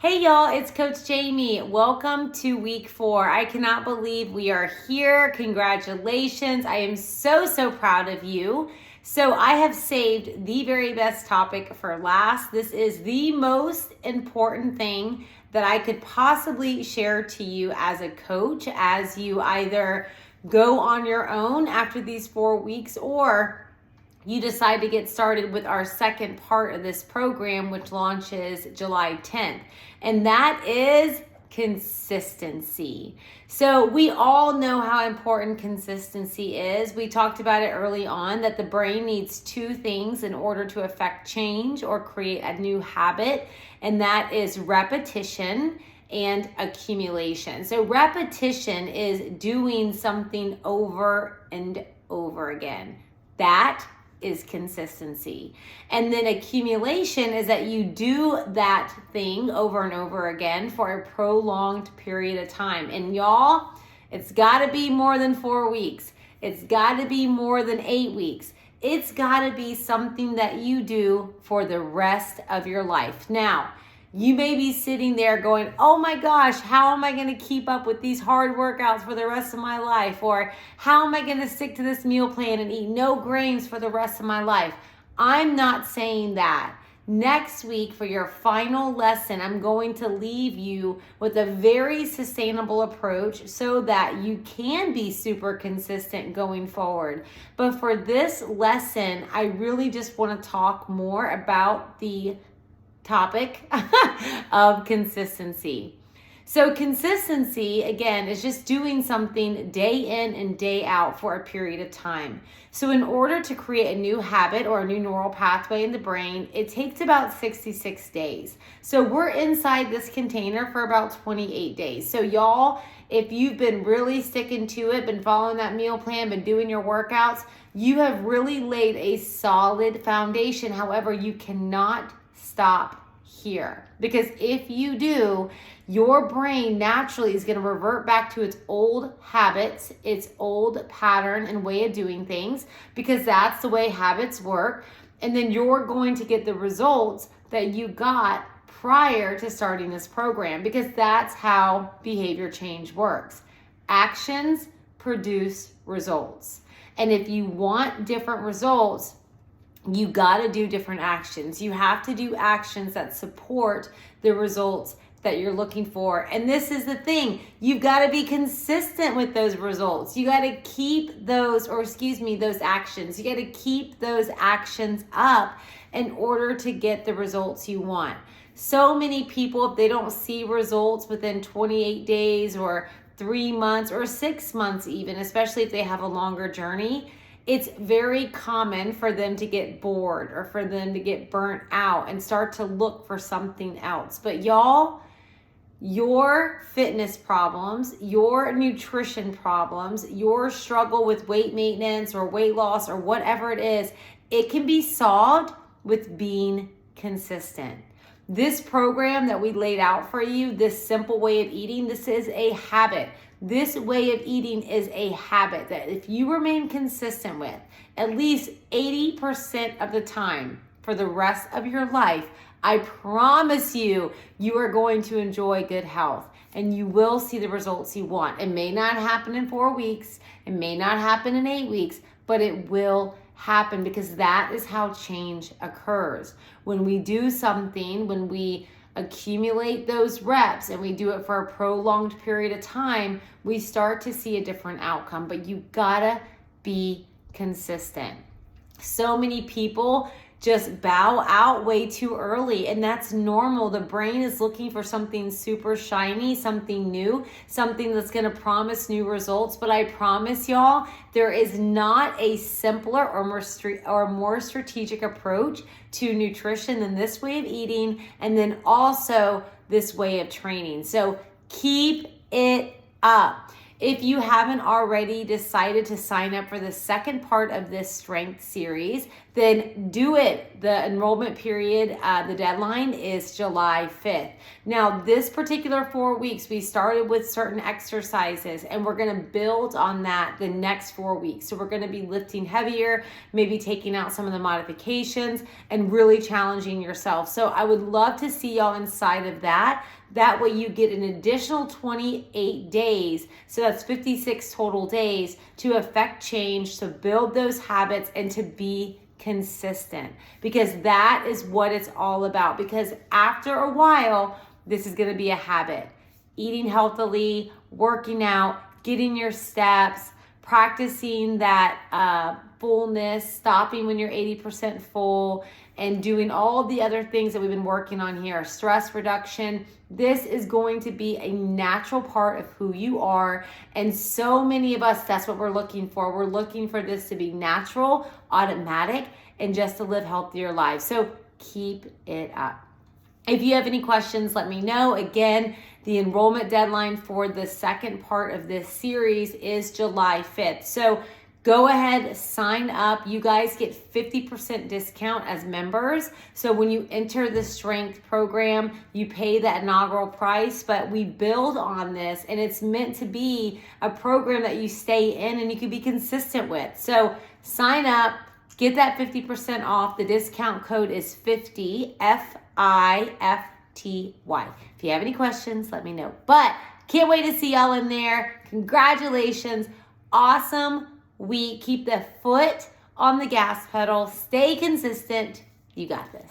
Hey y'all, it's Coach Jamie. Welcome to week 4. I cannot believe we are here. Congratulations. I am so proud of you. So I have saved the very best topic for last. This is the most important thing that I could possibly share to you as a coach as you either go on your own after these 4 weeks or you decide to get started with our second part of this program, which launches July 10th. And that is consistency. So we all know how important consistency is. We talked about it early on that the brain needs 2 things in order to affect change or create a new habit, and that is repetition and accumulation. So repetition is doing something over and over again. That is consistency. And then accumulation is that you do that thing over and over again for a prolonged period of time. And y'all, it's got to be more than 4 weeks. It's got to be more than 8 weeks. It's got to be something that you do for the rest of your life. Now, you may be sitting there going, oh my gosh, how am I going to keep up with these hard workouts for the rest of my life? Or how am I going to stick to this meal plan and eat no grains for the rest of my life? I'm not saying that. Next week for your final lesson, I'm going to leave you with a very sustainable approach so that you can be super consistent going forward. But for this lesson, I really just want to talk more about the topic of consistency. So consistency, again, is just doing something day in and day out for a period of time. So in order to create a new habit or a new neural pathway in the brain, it takes about 66 days. So we're inside this container for about 28 days. So y'all, if you've been really sticking to it, been following that meal plan, been doing your workouts, you have really laid a solid foundation. However, you cannot stop here, because if you do, your brain naturally is going to revert back to its old habits, its old pattern and way of doing things, because that's the way habits work. And then you're going to get the results that you got prior to starting this program, because that's how behavior change works. Actions produce results. And if you want different results, you got to do different actions. You have to do actions that support the results that you're looking for. And this is the thing. You've got to be consistent with those results. You got to keep those actions. You got to keep those actions up in order to get the results you want. So many people, if they don't see results within 28 days or 3 months or 6 months even, especially if they have a longer journey, it's very common for them to get bored or for them to get burnt out and start to look for something else. But y'all, your fitness problems, your nutrition problems, your struggle with weight maintenance or weight loss or whatever it is, it can be solved with being consistent. This program that we laid out for you, this simple way of eating, this is a habit. This way of eating is a habit that if you remain consistent with at least 80% of the time for the rest of your life, I promise you, you are going to enjoy good health and you will see the results you want. It may not happen in 4 weeks, it may not happen in 8 weeks, but it will happen, because that is how change occurs. When we do something, when we accumulate those reps and we do it for a prolonged period of time, we start to see a different outcome. But you gotta be consistent. So many people just bow out way too early, and that's normal. The brain is looking for something super shiny, something new, something that's going to promise new results. But I promise y'all, there is not a simpler or more strategic approach to nutrition than this way of eating, and then also this way of training. So keep it up. If you haven't already decided to sign up for the second part of this strength series, then do it. The enrollment period, the deadline is July 5th. Now, this particular 4 weeks, we started with certain exercises and we're going to build on that the next 4 weeks. So we're going to be lifting heavier, maybe taking out some of the modifications and really challenging yourself. So I would love to see y'all inside of that. That way you get an additional 28 days. So that's 56 total days to affect change, to build those habits and to be consistent, because that is what it's all about. Because after a while, this is going to be a habit. Eating healthily, working out, getting your steps, practicing that fullness, stopping when you're 80% full, and doing all the other things that we've been working on here. Stress reduction. This is going to be a natural part of who you are. And so many of us, that's what we're looking for. We're looking for this to be natural, automatic, and just to live healthier lives. So keep it up. If you have any questions, let me know. Again, the enrollment deadline for the second part of this series is July 5th. So go ahead, sign up. You guys get 50% discount as members. So when you enter the strength program, you pay that inaugural price, but we build on this and it's meant to be a program that you stay in and you can be consistent with. So sign up, get that 50% off. The discount code is 50, FIFTY. If you have any questions, let me know. But can't wait to see y'all in there. Congratulations. Awesome week. Keep the foot on the gas pedal. Stay consistent. You got this.